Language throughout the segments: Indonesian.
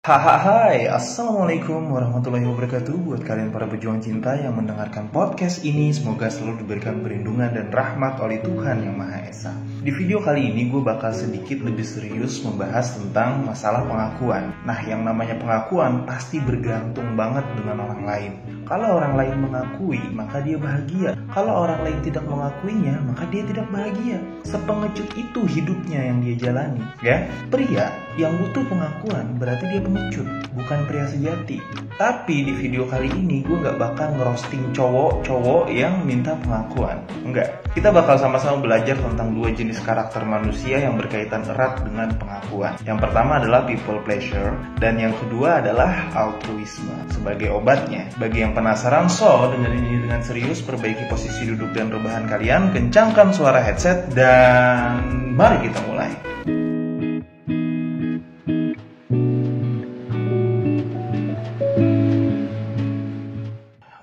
Hai, Assalamualaikum warahmatullahi wabarakatuh. Buat kalian para pejuang cinta yang mendengarkan podcast ini, semoga selalu diberikan perlindungan dan rahmat oleh Tuhan Yang Maha Esa. Di video kali ini gue bakal sedikit lebih serius membahas tentang masalah pengakuan. Nah, yang namanya pengakuan pasti bergantung banget dengan orang lain. Kalau orang lain mengakui, maka dia bahagia. Kalau orang lain tidak mengakuinya, maka dia tidak bahagia. Sepengecut itu hidupnya yang dia jalani, ya. Pria yang butuh pengakuan berarti dia pengecut, bukan pria sejati. Tapi di video kali ini gue gak bakal ngerosting cowok-cowok yang minta pengakuan. Enggak. Kita bakal sama-sama belajar tentang dua jenis karakter manusia yang berkaitan erat dengan pengakuan. Yang pertama adalah people pleasure, dan yang kedua adalah altruisme sebagai obatnya. Bagi yang penasaran, dengerin ini dengan serius, perbaiki posisi duduk dan rebahan kalian, kencangkan suara headset, dan mari kita mulai.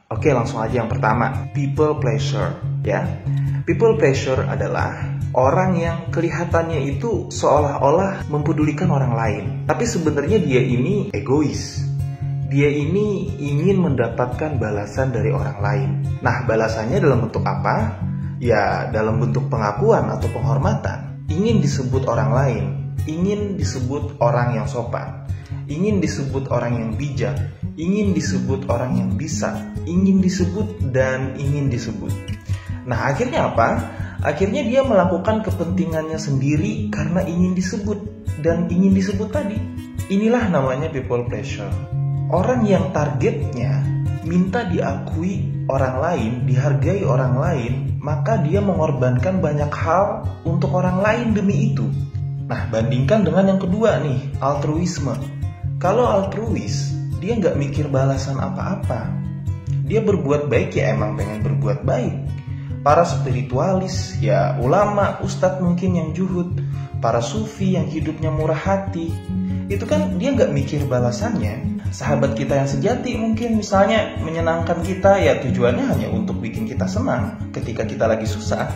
Oke, langsung aja yang pertama, people pleasure, ya. People pleasure adalah orang yang kelihatannya itu seolah-olah mempedulikan orang lain, tapi sebenarnya dia ini egois. Dia ini ingin mendapatkan balasan dari orang lain. Nah, balasannya dalam bentuk apa? Ya, dalam bentuk pengakuan atau penghormatan. Ingin disebut orang lain, ingin disebut orang yang sopan, ingin disebut orang yang bijak, ingin disebut orang yang bisa, ingin disebut dan ingin disebut. Nah, akhirnya apa? Akhirnya dia melakukan kepentingannya sendiri karena ingin disebut dan ingin disebut tadi. Inilah namanya people pleasure. Orang yang targetnya minta diakui orang lain, dihargai orang lain, maka dia mengorbankan banyak hal untuk orang lain demi itu. Nah, bandingkan dengan yang kedua nih, altruisme. Kalau altruis, dia nggak mikir balasan apa-apa. Dia berbuat baik ya emang pengen berbuat baik. Para spiritualis, ya ulama, ustadz mungkin yang zuhud, para sufi yang hidupnya murah hati, itu kan dia nggak mikir balasannya. Sahabat kita yang sejati mungkin misalnya menyenangkan kita, ya tujuannya hanya untuk bikin kita senang ketika kita lagi susah.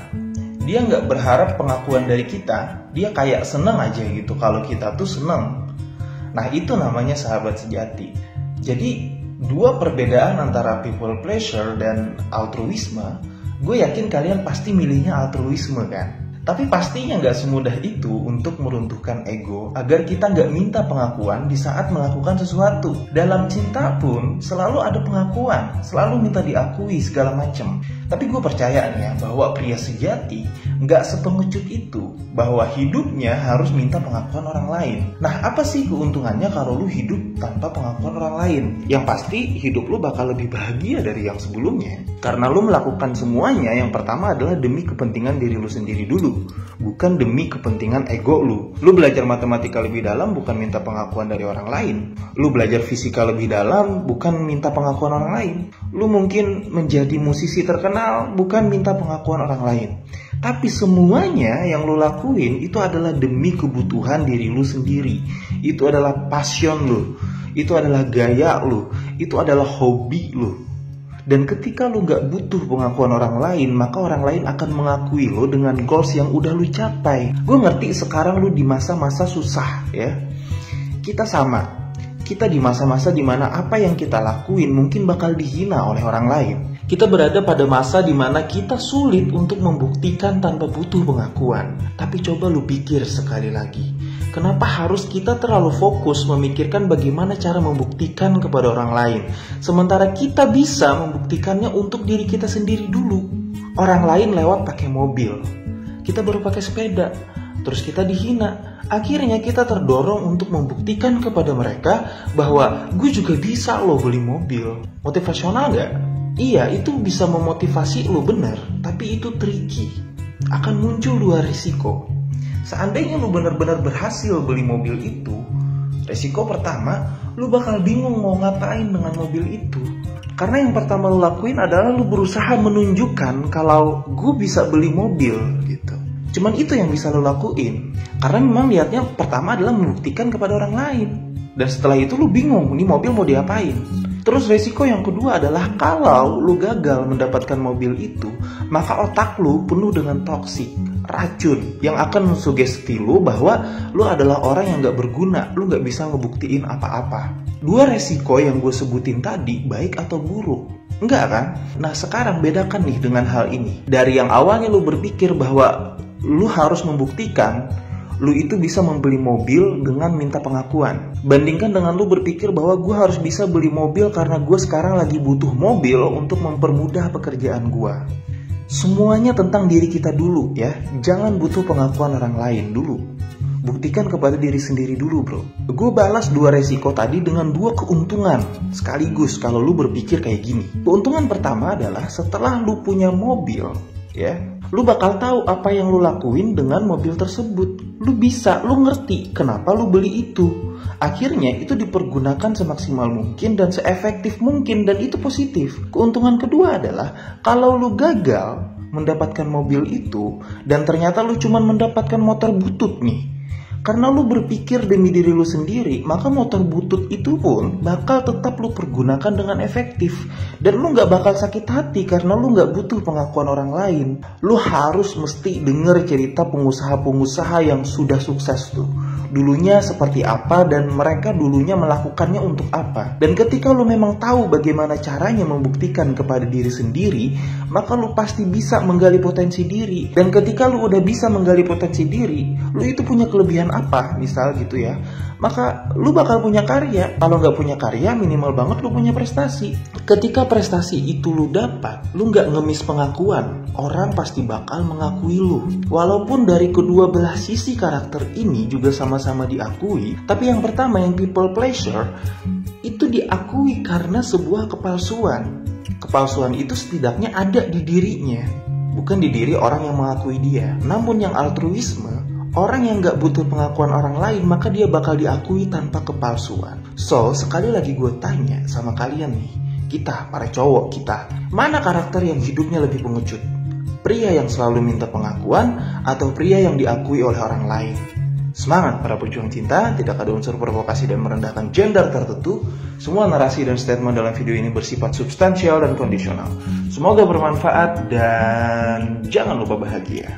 Dia nggak berharap pengakuan dari kita, dia kayak senang aja gitu kalau kita tuh senang. Nah, itu namanya sahabat sejati. Jadi dua perbedaan antara people pleasure dan altruisme, gue yakin kalian pasti milihnya altruisme kan? Tapi pastinya gak semudah itu untuk meruntuhkan ego agar kita gak minta pengakuan di saat melakukan sesuatu. Dalam cinta pun selalu ada pengakuan, selalu minta diakui segala macam. Tapi gue percaya nih ya, bahwa pria sejati gak sepengecut itu, bahwa hidupnya harus minta pengakuan orang lain. Nah, apa sih keuntungannya kalau lu hidup tanpa pengakuan orang lain? Yang pasti hidup lu bakal lebih bahagia dari yang sebelumnya. Karena lu melakukan semuanya, yang pertama adalah demi kepentingan diri lu sendiri dulu, bukan demi kepentingan ego lu. Lu belajar matematika lebih dalam bukan minta pengakuan dari orang lain. Lu belajar fisika lebih dalam bukan minta pengakuan orang lain. Lu mungkin menjadi musisi terkenal bukan minta pengakuan orang lain. Tapi semuanya yang lu lakuin itu adalah demi kebutuhan diri lu sendiri. Itu adalah passion lu, itu adalah gaya lu, itu adalah hobi lu. Dan ketika lu gak butuh pengakuan orang lain, maka orang lain akan mengakui lu dengan goals yang udah lu capai. Gue ngerti sekarang lu di masa-masa susah ya. Kita sama. Kita di masa-masa dimana apa yang kita lakuin mungkin bakal dihina oleh orang lain. Kita berada pada masa dimana kita sulit untuk membuktikan tanpa butuh pengakuan. Tapi coba lu pikir sekali lagi. Kenapa harus kita terlalu fokus memikirkan bagaimana cara membuktikan kepada orang lain, sementara kita bisa membuktikannya untuk diri kita sendiri dulu. Orang lain lewat pakai mobil, kita baru pakai sepeda, terus kita dihina. Akhirnya kita terdorong untuk membuktikan kepada mereka bahwa gue juga bisa loh beli mobil. Motivasional gak? Iya, itu bisa memotivasi lo bener, tapi itu tricky. Akan muncul dua risiko. Seandainya lu benar-benar berhasil beli mobil itu, resiko pertama, lu bakal bingung mau ngapain dengan mobil itu. Karena yang pertama lu lakuin adalah lu berusaha menunjukkan kalau gue bisa beli mobil gitu. Cuman itu yang bisa lu lakuin. Karena memang niatnya pertama adalah membuktikan kepada orang lain. Dan setelah itu lu bingung, ini mobil mau diapain. Terus resiko yang kedua adalah kalau lu gagal mendapatkan mobil itu, maka otak lu penuh dengan toksik, racun yang akan mensugesti lu bahwa lu adalah orang yang gak berguna, lu gak bisa ngebuktiin apa-apa. Dua resiko yang gue sebutin tadi, baik atau buruk? Enggak kan? Nah sekarang bedakan nih dengan hal ini. Dari yang awalnya lu berpikir bahwa lu harus membuktikan lu itu bisa membeli mobil dengan minta pengakuan, bandingkan dengan lu berpikir bahwa gue harus bisa beli mobil karena gue sekarang lagi butuh mobil untuk mempermudah pekerjaan gue. Semuanya tentang diri kita dulu ya, jangan butuh pengakuan orang lain dulu. Buktikan kepada diri sendiri dulu bro. Gue balas dua resiko tadi dengan dua keuntungan sekaligus kalau lu berpikir kayak gini. Keuntungan pertama adalah setelah lu punya mobil ya, lu bakal tahu apa yang lu lakuin dengan mobil tersebut. Lu bisa, lu ngerti kenapa lu beli itu. Akhirnya itu dipergunakan semaksimal mungkin dan seefektif mungkin, dan itu positif. Keuntungan kedua adalah kalau lu gagal mendapatkan mobil itu dan ternyata lu cuma mendapatkan motor butut nih, karena lu berpikir demi diri lu sendiri, maka motor butut itu pun bakal tetap lu pergunakan dengan efektif. Dan lu gak bakal sakit hati karena lu gak butuh pengakuan orang lain. Lu harus mesti denger cerita pengusaha-pengusaha yang sudah sukses tuh. Dulunya seperti apa dan mereka dulunya melakukannya untuk apa. Dan ketika lu memang tahu bagaimana caranya membuktikan kepada diri sendiri, maka lu pasti bisa menggali potensi diri. Dan ketika lu udah bisa menggali potensi diri, lu itu punya kelebihan apa misal gitu ya, maka lu bakal punya karya. Kalau nggak punya karya, minimal banget lu punya prestasi. Ketika prestasi itu lu dapat, lu nggak ngemis pengakuan, orang pasti bakal mengakui lu. Walaupun dari kedua belah sisi karakter ini juga sama-sama diakui, tapi yang pertama yang people pleasure itu diakui karena sebuah kepalsuan. Kepalsuan itu setidaknya ada di dirinya, bukan di diri orang yang mengakui dia. Namun yang altruisme, orang yang gak butuh pengakuan orang lain, maka dia bakal diakui tanpa kepalsuan. So, sekali lagi gue tanya sama kalian nih, kita, para cowok kita, mana karakter yang hidupnya lebih pengecut? Pria yang selalu minta pengakuan atau pria yang diakui oleh orang lain? Semangat para pejuang cinta, tidak ada unsur provokasi dan merendahkan gender tertentu. Semua narasi dan statement dalam video ini bersifat substansial dan kondisional. Semoga bermanfaat dan jangan lupa bahagia.